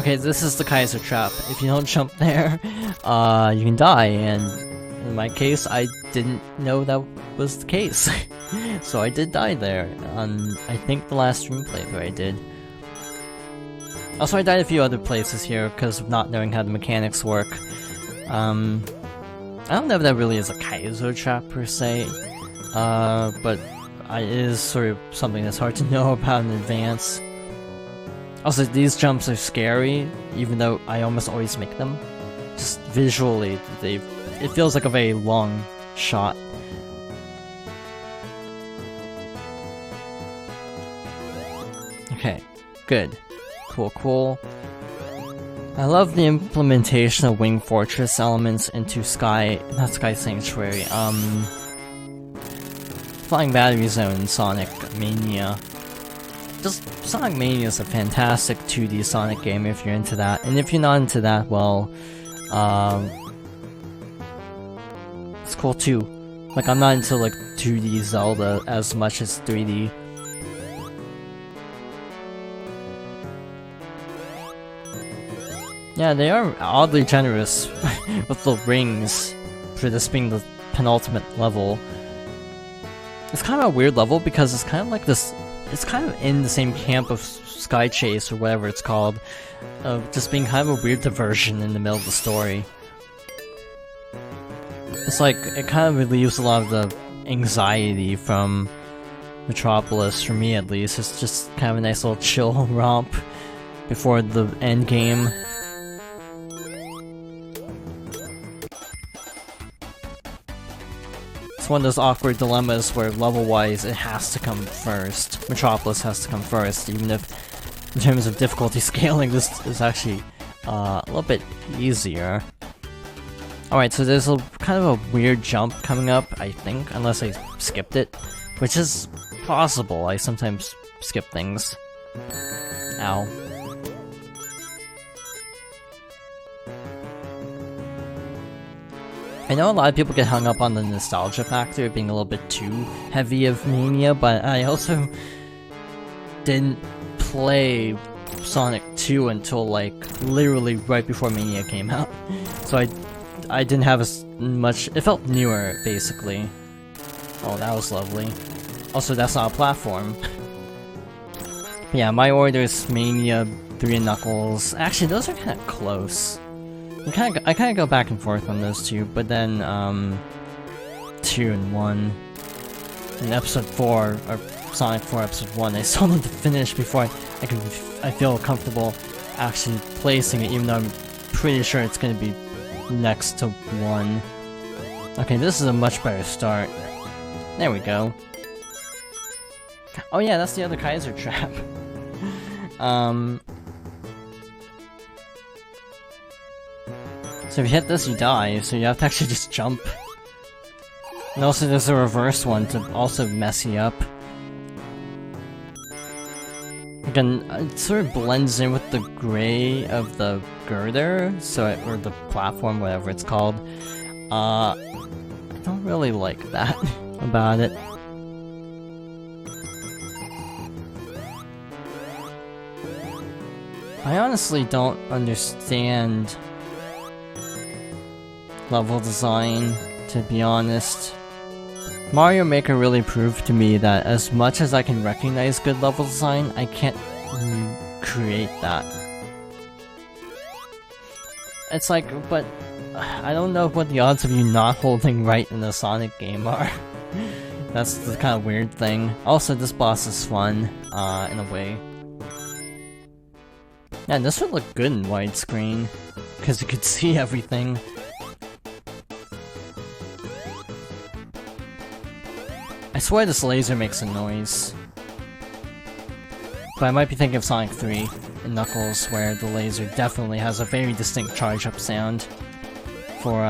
Okay, this is the Kaiser Trap. If you don't jump there, you can die, and in my case, I didn't know that was the case. So I did die there, on I think the last stream playthrough I did. Also, I died a few other places here because of not knowing how the mechanics work. I don't know if that really is a Kaiser Trap per se, but it is sort of something that's hard to know about in advance. Also, these jumps are scary, even though I almost always make them. Just visually, it feels like a very long shot. Okay, good. Cool. I love the implementation of Wing Fortress elements into not Sky Sanctuary, Flying Battery Zone Sonic Mania. Just, Sonic Mania is a fantastic 2D Sonic game if you're into that, and if you're not into that, well, it's cool too. Like, I'm not into, like, 2D Zelda as much as 3D. Yeah, they are oddly generous with the rings for this being the penultimate level. It's kind of a weird level because it's kind of like this. It's kind of in the same camp of Sky Chase or whatever it's called, of just being kind of a weird diversion in the middle of the story. It's like, it kind of relieves a lot of the anxiety from Metropolis, for me at least. It's just kind of a nice little chill romp before the end game. It's one of those awkward dilemmas where level-wise it has to come first. Metropolis has to come first, even if in terms of difficulty scaling this is actually a little bit easier. Alright, so there's a kind of a weird jump coming up, I think, unless I skipped it, which is possible. I sometimes skip things. Ow. I know a lot of people get hung up on the nostalgia factor being a little bit too heavy of Mania, but I also didn't play Sonic 2 until, like, literally right before Mania came out. So I didn't have as much. It felt newer, basically. Oh, that was lovely. Also, that's not a platform. Yeah, my order is Mania, 3 and Knuckles. Actually, those are kind of close. I kind of go back and forth on those two, but then 2 and 1. In Episode 4, or Sonic 4 Episode 1, I still need to finish before I feel comfortable actually placing it, even though I'm pretty sure it's going to be next to 1. Okay, this is a much better start. There we go. Oh yeah, that's the other Kaiser Trap. So if you hit this, you die, so you have to actually just jump. And also there's a reverse one to also mess you up. Again, it sort of blends in with the gray of the girder, or the platform, whatever it's called. I don't really like that about it. I honestly don't understand level design, to be honest. Mario Maker really proved to me that as much as I can recognize good level design, I can't create that. It's like, but I don't know what the odds of you not holding right in a Sonic game are. That's the kind of weird thing. Also, this boss is fun, in a way. Yeah, this would look good in widescreen, because you could see everything. I swear this laser makes a noise. But I might be thinking of Sonic 3 and Knuckles, where the laser definitely has a very distinct charge-up sound for,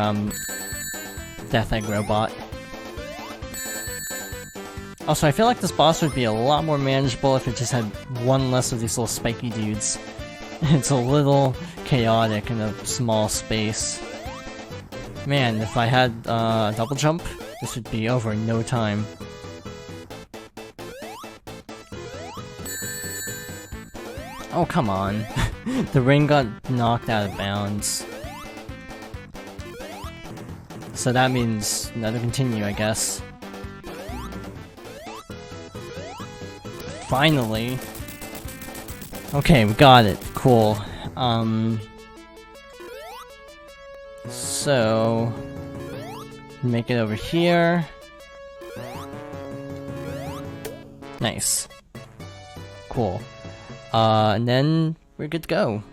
Death Egg Robot. Also, I feel like this boss would be a lot more manageable if it just had one less of these little spiky dudes. It's a little chaotic in a small space. Man, if I had a double jump, this would be over in no time. Oh, come on. The ring got knocked out of bounds. So that means another continue, I guess. Finally! Okay, we got it. Cool. So... make it over here. Nice. Cool. And then we're good to go.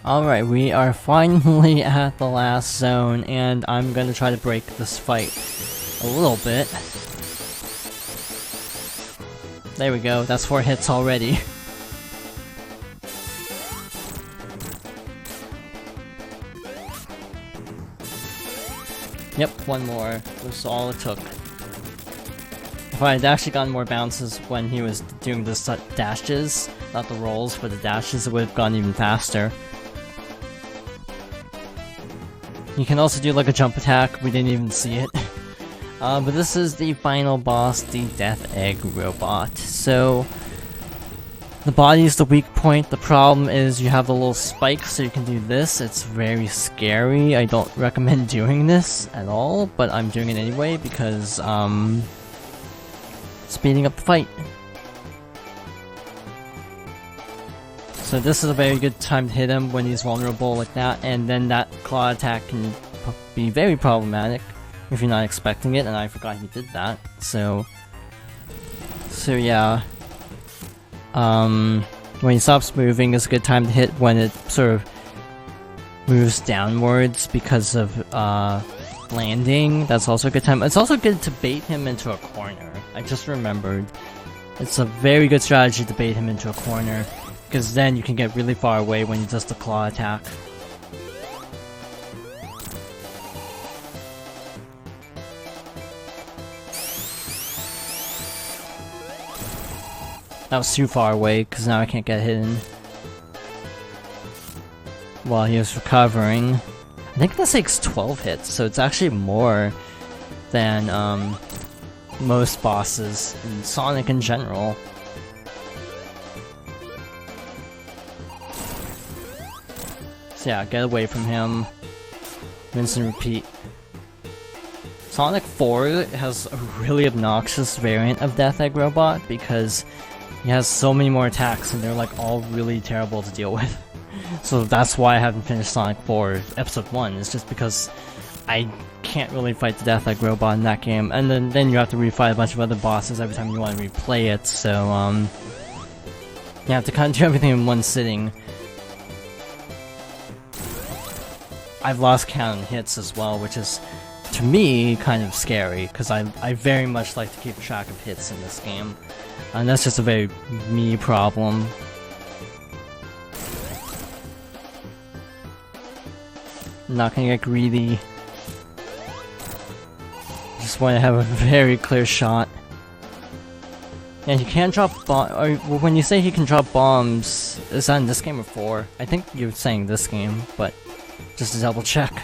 Alright, we are finally at the last zone, and I'm gonna try to break this fight a little bit. There we go, that's 4 hits already. Yep, 1 more was all it took. If I had actually gotten more bounces when he was doing the dashes, not the rolls, but the dashes, it would have gone even faster. You can also do like a jump attack, we didn't even see it. But this is the final boss, the Death Egg Robot. So, the body is the weak point. The problem is you have the little spike, so you can do this. It's very scary. I don't recommend doing this at all, but I'm doing it anyway because, speeding up the fight. So this is a very good time to hit him when he's vulnerable like that, and then that claw attack can be very problematic if you're not expecting it, and I forgot he did that. So yeah. When he stops moving is a good time to hit when it sort of moves downwards because of landing. That's also a good time. It's also good to bait him into a corner. I just remembered. It's a very good strategy to bait him into a corner, because then you can get really far away when he does the claw attack. That was too far away, because now I can't get hidden. While he was recovering. I think this takes 12 hits, so it's actually more than most bosses in Sonic in general. So yeah, get away from him. Rinse and repeat. Sonic 4 has a really obnoxious variant of Death Egg Robot because he has so many more attacks and they're like all really terrible to deal with. So that's why I haven't finished Sonic 4 Episode 1, it's just because I can't really fight the Death Egg Robot in that game, and then you have to refight a bunch of other bosses every time you want to replay it, so you have to kind of do everything in one sitting. I've lost count on hits as well, which is, to me, kind of scary, because I very much like to keep track of hits in this game. And that's just a very me problem. I'm not gonna get greedy. Just want to have a very clear shot. And he can drop bombs. When you say he can drop bombs, is that in this game or 4? I think you're saying this game, but just to double check.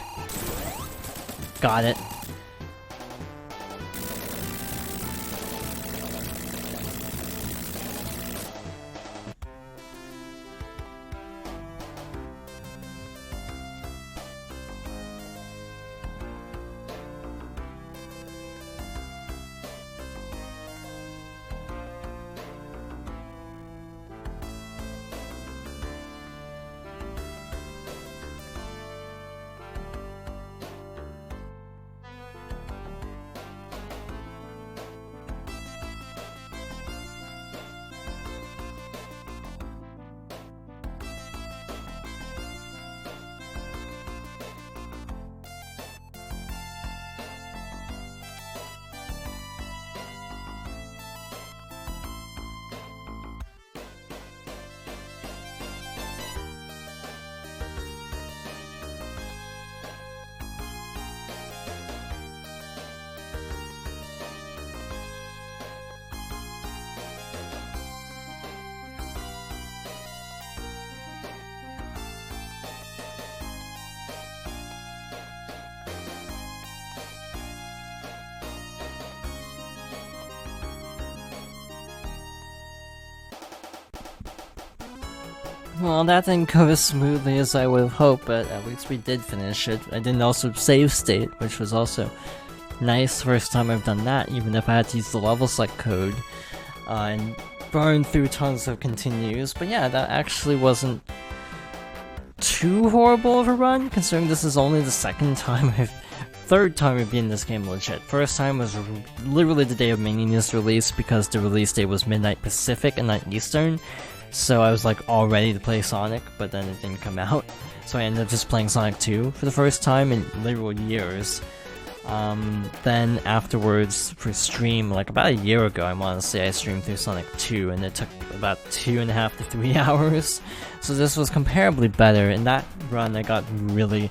Got it. Well, that didn't go as smoothly as I would have hoped, but at least we did finish it. I didn't also save state, which was also nice. First time I've done that, even if I had to use the level select code. And burn through tons of continues. But yeah, that actually wasn't too horrible of a run, considering this is only the third time I've been in this game legit. First time was literally the day of Mania's release, because the release date was midnight Pacific and not Eastern. So I was like all ready to play Sonic, but then it didn't come out. So I ended up just playing Sonic 2 for the first time in literal years. Then afterwards for stream, like about a year ago, I want to say I streamed through Sonic 2, and it took about 2.5 to 3 hours. So this was comparably better. In that run, I got really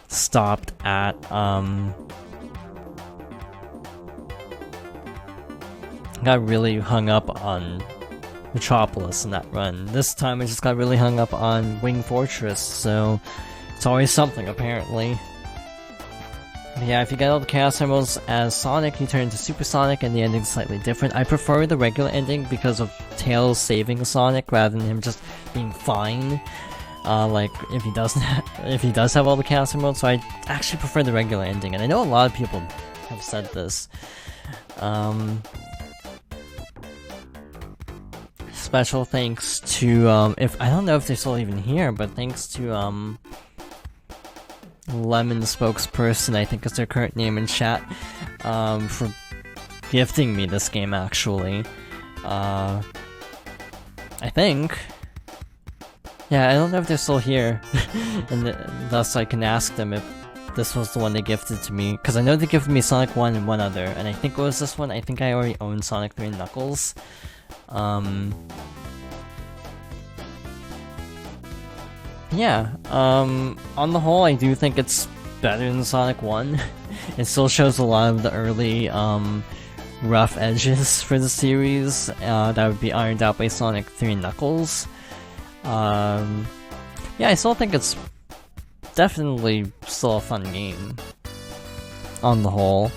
stopped at, got really hung up on Metropolis in that run. This time I just got really hung up on Wing Fortress, so it's always something apparently. But yeah, if you get all the Chaos Emeralds as Sonic, you turn into Super Sonic and the ending's slightly different. I prefer the regular ending because of Tails saving Sonic rather than him just being fine. Like if he does have all the Chaos Emeralds, so I actually prefer the regular ending, and I know a lot of people have said this. Special thanks to, I don't know if they're still even here, but thanks to, Lemon spokesperson, I think is their current name in chat, for gifting me this game, actually. I think. Yeah, I don't know if they're still here, and thus I can ask them if this was the one they gifted to me, because I know they gifted me Sonic 1 and one other, and I think it was this one. I think I already own Sonic 3 and Knuckles. Yeah, on the whole, I do think it's better than Sonic 1. It still shows a lot of the early, rough edges for the series, that would be ironed out by Sonic 3 and Knuckles. Yeah, I still think it's definitely still a fun game, on the whole.